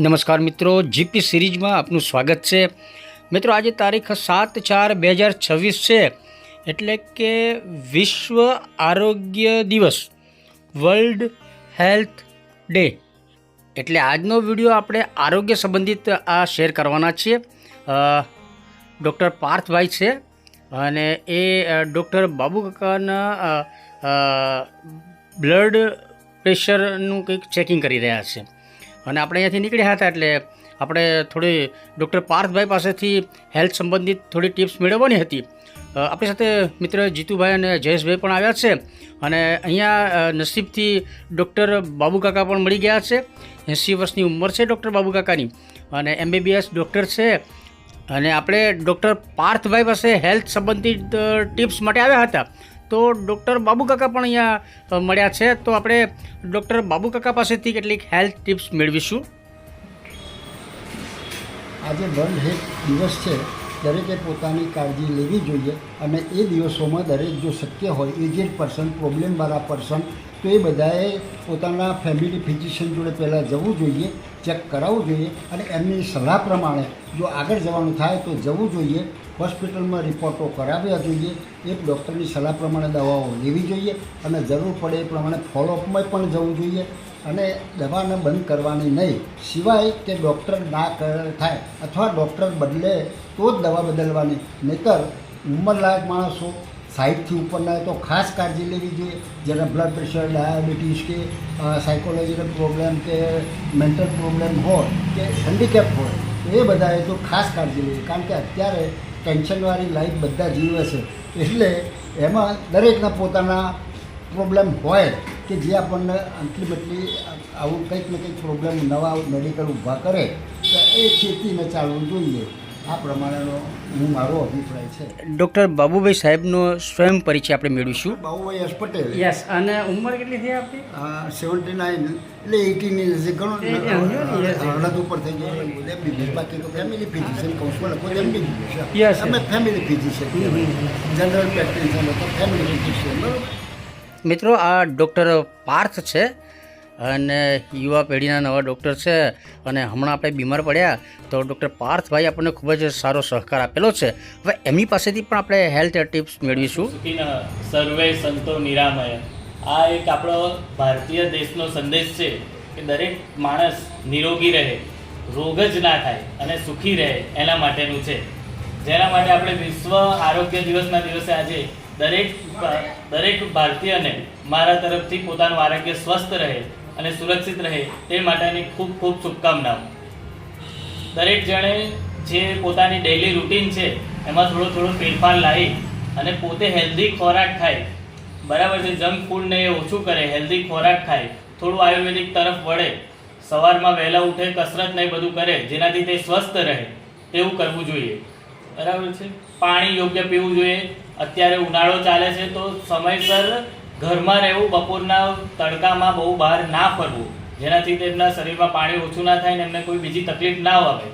નમસ્કાર મિત્રો, જીપી સિરીઝમાં આપનું સ્વાગત છે। મિત્રો આજે તારીખ 7/4/2026 છે, એટલે કે વિશ્વ આરોગ્ય દિવસ, વર્લ્ડ હેલ્થ ડે। એટલે આજનો વિડીયો આપણે આરોગ્ય સંબંધિત આ શેર કરવાના છીએ। ડૉક્ટર પાર્થભાઈ છે અને એ ડૉક્ટર બાબુકાકાના બ્લડ પ્રેશરનું કંઈક ચેકિંગ કરી રહ્યા છે અને આપણે અહીંયાથી નીકળ્યા હતા એટલે આપણે થોડી ડૉક્ટર પાર્થભાઈ પાસેથી હેલ્થ સંબંધિત થોડી ટિપ્સ મેળવવાની હતી। આપણી સાથે મિત્ર જીતુભાઈ અને જયેશભાઈ પણ આવ્યા છે અને અહીંયા નસીબથી ડૉક્ટર બાબુકાકા પણ મળી ગયા છે। 80 વર્ષની ઉંમર છે ડૉક્ટર બાબુકાકાની અને MBBS ડૉક્ટર છે અને આપણે ડૉક્ટર પાર્થભાઈ પાસે હેલ્થ સંબંધિત ટિપ્સ માટે આવ્યા હતા। તો ડૉક્ટર બાબુકાકા પણ અહીંયા મળ્યા છે, તો આપણે ડૉક્ટર બાબુકાકા પાસેથી કેટલીક હેલ્થ ટિપ્સ મેળવીશું। આજે વર્લ્ડ હેલ્થ દિવસ છે, દરેકે પોતાની કાળજી લેવી જોઈએ અને એ દિવસોમાં દરેક જો શક્ય હોય એજેડ પર્સન, પ્રોબ્લેમવાળા પર્સન, તો એ બધાએ પોતાના ફેમિલી ફિઝિશિયન જોડે પહેલાં જવું જોઈએ, ચેક કરાવવું જોઈએ અને એમની સલાહ પ્રમાણે જો આગળ જવાનું થાય તો જવું જોઈએ। હોસ્પિટલમાં રિપોર્ટો કરાવ્યા જોઈએ, એક ડૉક્ટરની સલાહ પ્રમાણે દવાઓ લેવી જોઈએ અને જરૂર પડે એ પ્રમાણે ફોલોઅપમાં પણ જવું જોઈએ અને દવાને બંધ કરવાની નહીં, સિવાય કે ડૉક્ટર ના થાય અથવા ડૉક્ટર બદલે તો જ દવા બદલવાની, નહીંતર ઉંમરલાયક માણસો 60થી ઉપરના તો ખાસ કાળજી લેવી જોઈએ, જેને બ્લડ પ્રેશર, ડાયાબિટીસ કે સાયકોલોજીકલ પ્રોબ્લેમ કે મેન્ટલ પ્રોબ્લેમ હોય કે હેન્ડીકેપ હોય તો એ બધાએ તો ખાસ કાળજી લેવી, કારણ કે અત્યારે ટેન્શનવાળી લાઈફ બધા જીવે છે, એટલે એમાં દરેકના પોતાના પ્રોબ્લેમ હોય કે જે આપણને અલ્ટિમેટલી આવું કંઈક ને કંઈક પ્રોબ્લેમ નવા મેડિકલ ઊભા કરે તો એ ચેતીને ચાલવું જોઈએ। આ પ્રમાણેનો મારો અભિપ્રાય છે। ડૉક્ટર બાબુભાઈ સાહેબનો સ્વયં પરિચય આપણે મેળવીશું। Babubhai S Patel, yes. અને ઉંમર કેટલી થઈ આપણી? 79 એટલે 18 જે ઘણો હળદ ઉપર થઈ ગયો MBBS, બાકી તો ફેમિલી ફિઝિશિયન કાઉન્સમાં લખો MBBS, યસ અમે ફેમિલી ફિઝિશિયન, જનરલ પ્રેક્ટિશનર તો ફેમિલી ફિઝિશિયન, બરાબર। મિત્રો આ ડૉક્ટર પાર્થ છે અને યુવા પેઢીના નવા ડૉક્ટર છે અને હમણાં આપણે બીમાર પડ્યા તો ડૉક્ટર પાર્થભાઈ આપણને ખૂબ જ સારો સહકાર આપેલો છે। હવે એમની પાસેથી પણ આપણે હેલ્થ ટિપ્સ મેળવીશું। સર્વે સંતો નિરામય, આ એક આપણો ભારતીય દેશનો સંદેશ છે કે દરેક માણસ નિરોગી રહે, રોગ જ ના થાય અને સુખી રહે, એના માટેનું છે, જેના માટે આપણે વિશ્વ આરોગ્ય દિવસના દિવસે આજે દરેક ભારતીયને મારા તરફથી પોતાનું આરોગ્ય સ્વસ્થ રહે અને સુરક્ષિત રહે તે માટેની ખૂબ ખૂબ શુભકામનાઓ। દરેક જણે જે પોતાની ડેઇલી રૂટીન છે એમાં થોડો ફેરફાર લાવી અને પોતે હેલ્ધી ખોરાક ખાય, બરાબર છે, જંક ફૂડને એ ઓછું કરે, હેલ્ધી ખોરાક ખાય, થોડું આયુર્વેદિક તરફ વળે, સવારમાં વહેલા ઉઠે, કસરત ને બધું કરે જેનાથી તે સ્વસ્થ રહે તેવું કરવું જોઈએ, બરાબર છે। પાણી યોગ્ય પીવું જોઈએ। અત્યારે ઉનાળો ચાલે છે તો સમયસર ઘરમાં રહેવું, બપોરના તડકામાં બહુ બહાર ના ફરવું, જેનાથી તેમના શરીરમાં પાણી ઓછું ના થાય ને એમને કોઈ બીજી તકલીફ ના આવે,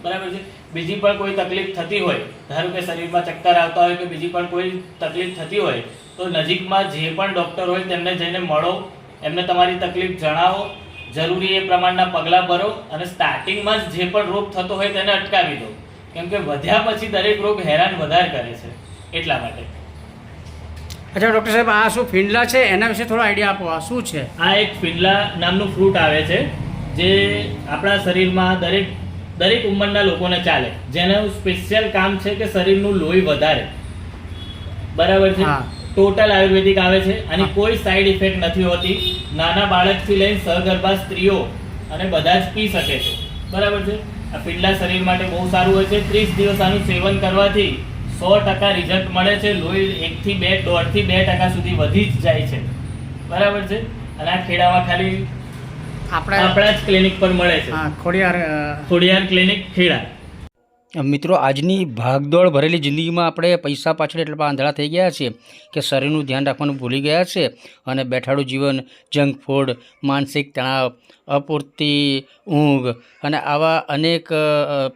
બરાબર છે। બીજી પણ કોઈ તકલીફ થતી હોય, ધારો કે શરીરમાં ચક્કર આવતા હોય કે બીજી પણ કોઈ તકલીફ થતી હોય તો નજીકમાં જે પણ ડૉક્ટર હોય તેમને જઈને મળો, એમને તમારી તકલીફ જણાવો, જરૂરી એ પ્રમાણના પગલાં ભરો અને સ્ટાર્ટિંગમાં જ જે પણ રોગ થતો હોય તેને અટકાવી દો, કેમ કે વધ્યા પછી દરેક રોગ હેરાન વધારે કરે છે, એટલા માટે। અચ્છા ડૉક્ટર સાહેબ, આ શું ફિંડલા છે એના વિશે થોડો આઈડિયા આપો, આ શું છે? આ એક ફિંડલા નામનું ફ્રૂટ આવે છે જે આપણા શરીરમાં દરેક ઉંમરના લોકોને ચાલે, જેનું સ્પેશિયલ કામ છે કે શરીરનું લોહી વધારે, બરાબર છે। ટોટલ આયુર્વેદિક આવે છે, આની કોઈ સાઈડ ઇફેક્ટ નથી હોતી, નાના બાળકથી લઈને સગર્ભા સ્ત્રીઓ અને બધા જ પી શકે છે, બરાબર છે। આ ફિંડલા શરીર માટે બહુ સારું હોય છે। 30 દિવસ આનું સેવન કરવાથી 100% રિઝલ્ટ મળે છે, લોહી 1.5% સુધી વધી જ જાય છે, બરાબર છે। અને આ ખેડામાં ખાલી આપણા જ ક્લિનિક પર મળે છે, ખોડિયાર ક્લિનિક ખેડા। મિત્રો, આજની ભાગદોડ ભરેલી જિંદગીમાં આપણે પૈસા પાછળ એટલા આંધળા થઈ ગયા છે કે શરીરનું ધ્યાન રાખવાનું ભૂલી ગયા છે અને બેઠાડું જીવન, જંક ફૂડ, માનસિક તણાવ, અપૂરતી ઊંઘ અને આવા અનેક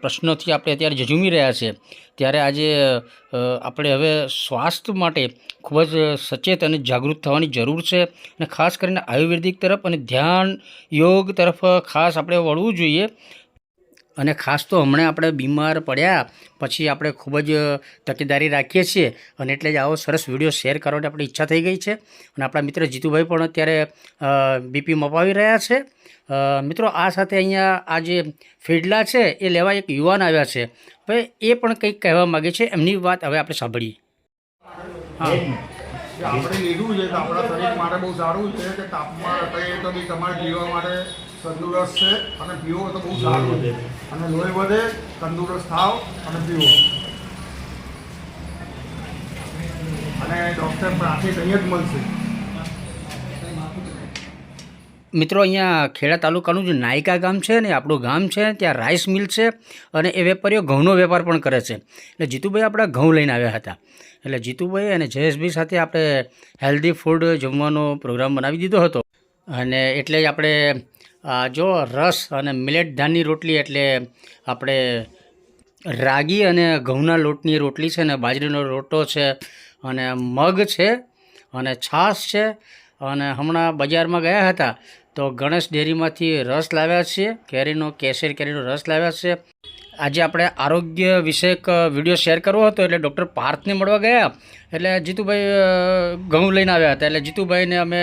પ્રશ્નોથી આપણે અત્યારે ઝઝૂમી રહ્યા છે. ત્યારે આજે આપણે હવે સ્વાસ્થ્ય માટે ખૂબ જ સચેત અને જાગૃત થવાની જરૂર છે અને ખાસ કરીને આયુર્વેદિક તરફ અને ધ્યાન યોગ તરફ ખાસ આપણે વળવું જોઈએ. અને ખાસ તો હમણાં આપણે બીમાર પડ્યા પછી આપણે ખૂબ જ તકેદારી રાખીએ છીએ અને એટલે જ આવો સરસ વિડીયો શેર કરવાની આપણી ઈચ્છા થઈ ગઈ છે. અને આપણા મિત્ર જીતુભાઈ પણ અત્યારે બીપી મપાવી રહ્યા છે. મિત્રો, આ સાથે અહીંયા આ જે ફેડલા છે એ લેવા એક યુવાન આવ્યા છે. હવે એ પણ કંઈક કહેવા માગે છે, એમની વાત હવે આપણે સાંભળીએ. હા, કે આપણે લીધું છે તો આપણા શરીર માટે બહુ સારું છે કે તાપમાન અત્યારે તો બી તમારે પીવા માટે તંદુરસ્ત છે અને પીવો તો બહુ સારું છે અને લોહી વધે, તંદુરસ્ત થાવ અને પીવો અને ડૉક્ટર પાસે અહીં જ મળશે. મિત્રો, અહીંયા ખેડા તાલુકાનું જે નાયકા ગામ છે ને આપણું ગામ છે, ત્યાં રાઈસ મિલ છે અને એ વેપારીઓ ઘઉંનો વેપાર પણ કરે છે. એટલે જીતુભાઈ આપણા ઘઉં લઈને આવ્યા હતા. એટલે જીતુભાઈ અને જયેશભાઈ સાથે આપણે હેલ્ધી ફૂડ જમવાનો પ્રોગ્રામ બનાવી દીધો હતો અને એટલે જ આપણે જો રસ અને મિલેટ ધાનની રોટલી એટલે આપણે રાગી અને ઘઉંના લોટની રોટલી છે ને બાજરીનો રોટલો છે અને મગ છે અને છાશ છે. અને હમણાં બજારમાં ગયા હતા તો ગણેશ ડેરીમાંથી રસ લાવ્યા છીએ, કેસર કેરીનો રસ લાવ્યા છે. આજે આપણે આરોગ્ય વિષયક વિડીયો શેર કરવો હતો એટલે ડૉક્ટર પાર્થને મળવા ગયા એટલે જીતુભાઈ ઘઉં લઈને આવ્યા હતા. એટલે જીતુભાઈને અમે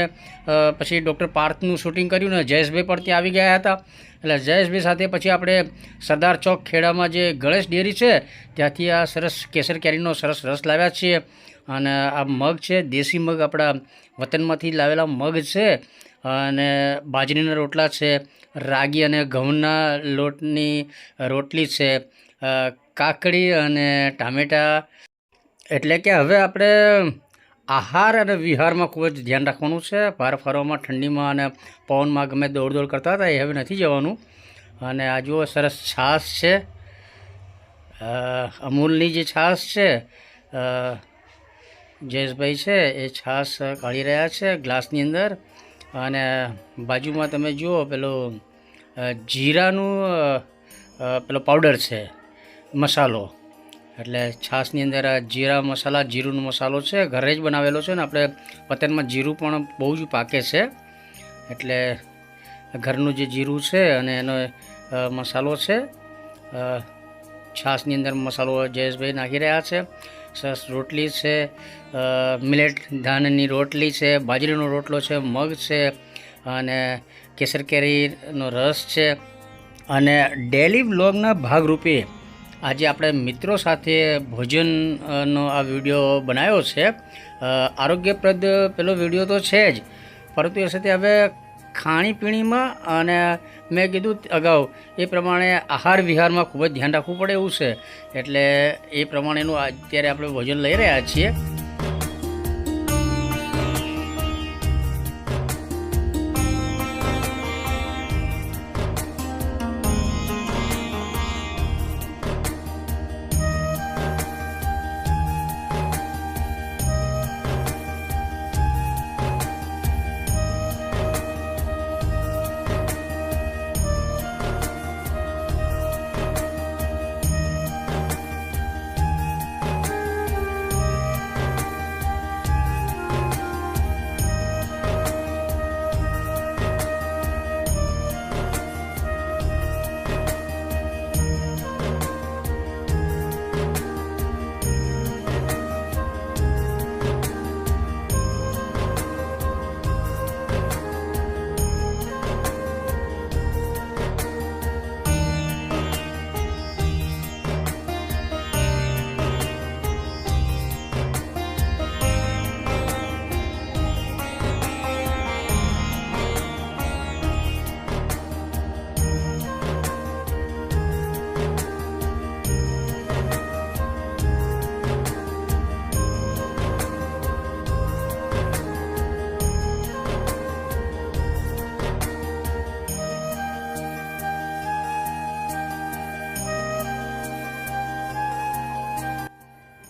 પછી ડૉક્ટર પાર્થનું શૂટિંગ કર્યું ને જયેશભાઈ પણ ત્યાં આવી ગયા હતા. એટલે જયેશભાઈ સાથે પછી આપણે સરદાર ચોક ખેડામાં જે ગણેશ ડેરી છે ત્યાંથી આ સરસ કેસર કેરીનો સરસ રસ લાવ્યા છીએ. અને આ મગ છે, દેશી મગ આપણા વતનમાંથી લાવેલા મગ છે અને બાજરીના રોટલા છે, રાગી અને ઘઉંના લોટની રોટલી છે, કાકડી અને ટામેટાં. એટલે કે હવે આપણે આહાર અને વિહારમાં ખૂબ જ ધ્યાન રાખવાનું છે. બહાર ફરવામાં ઠંડીમાં અને પવનમાં ગમે દોડ કરતા હતા એ હવે નથી જવાનું. અને આ જુઓ સરસ છાશ છે, અમૂલની જે છાશ છે, જયેશભાઈ છે એ છાશ કાઢી રહ્યા છે ગ્લાસની અંદર. અને બાજુમાં તમે જુઓ પેલો જીરાનું પેલો પાવડર છે, મસાલો. એટલે છાશની અંદર જીરા મસાલા, જીરુંનો મસાલો છે, ઘરે જ બનાવેલો છે ને આપણે વતનમાં જીરું પણ બહુ જ પાકે છે એટલે ઘરનું જે જીરું છે અને એનો મસાલો છે. છાશની અંદર મસાલો જયેશભાઈ નાખી રહ્યા છે. સરસ રોટલી છે, મિલેટ ધાનની રોટલી છે, બાજરીનો રોટલો છે, મગ છે અને કેસર કેરીનો રસ છે. અને ડેલી વ્લોગના ભાગરૂપે આજે આપણે મિત્રો સાથે ભોજનનો આ વિડીયો બનાવ્યો છે. આરોગ્યપ્રદ પેલો વિડીયો તો છે જ, પરંતુ એ સાથે હવે ખાણીપીણીમાં અને મેં કીધું અગાઉ એ પ્રમાણે આહાર વિહારમાં ખૂબ જ ધ્યાન રાખવું પડે એવું છે. એટલે એ પ્રમાણેનું અત્યારે આપણે ભોજન લઈ રહ્યા છીએ.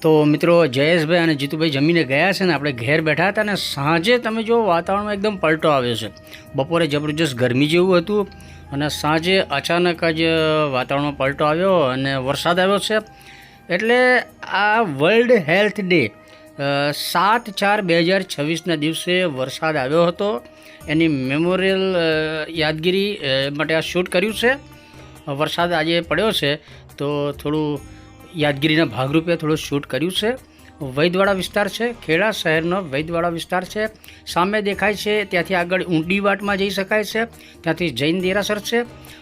તો મિત્રો જયેશભાઈ અને જીતુભાઈ જમીને ગયા છે ને આપણે ઘેર બેઠા હતા અને સાંજે તમે જો વાતાવરણમાં એકદમ પલટો આવ્યો છે. બપોરે જબરજસ્ત ગરમી જેવું હતું અને સાંજે અચાનક જ વાતાવરણમાં પલટો આવ્યો અને વરસાદ આવ્યો છે. એટલે આ વર્લ્ડ હેલ્થ ડે 7/4/2026ના દિવસે વરસાદ આવ્યો હતો. એની મેમોરિયલ યાદગીરી માટે આ શૂટ કર્યું છે. વરસાદ આજે પડ્યો છે તો થોડું યાદગીરીના ભાગરૂપે થોડું શૂટ કર્યું છે. વૈદવાડા વિસ્તાર છે, ખેડા શહેરનો વૈદવાડા વિસ્તાર છે. સામે દેખાય છે ત્યાંથી આગળ ઊંડી વાટમાં જઈ શકાય છે, ત્યાંથી જૈન દેરાસર છે.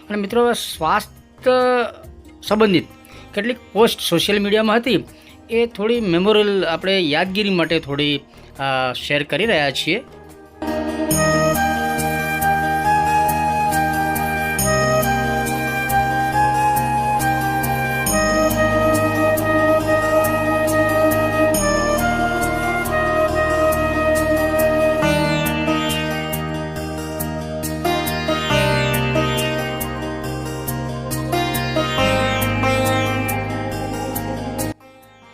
અને મિત્રો સ્વાસ્થ્ય સંબંધિત કેટલીક પોસ્ટ સોશિયલ મીડિયામાં હતી એ થોડી મેમોરિયલ આપણે યાદગીરી માટે થોડી શેર કરી રહ્યા છીએ.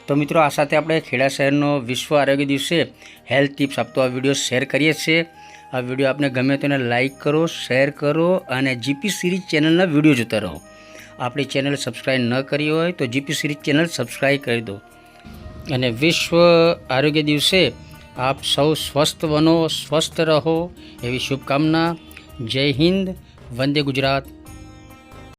તો મિત્રો આ સાથે આપણે ખેડા શહેરનો વિશ્વ આરોગ્ય દિવસે હેલ્થ ટિપ્સ આપતો આ વિડીયો શેર કરીએ છીએ. આ વિડીયો આપને ગમે તો એને લાઇક કરો, શેર કરો અને જીપી સિરીઝ ચેનલના વિડીયો જોતા રહો. આપણી ચેનલ સબસ્ક્રાઈબ ન કરી હોય તો જીપી સિરીઝ ચેનલ સબસ્ક્રાઈબ કરી દો. અને વિશ્વ આરોગ્ય દિવસે આપ સૌ સ્વસ્થ બનો, સ્વસ્થ રહો એવી શુભકામના. જય હિન્દ, વંદે ગુજરાત.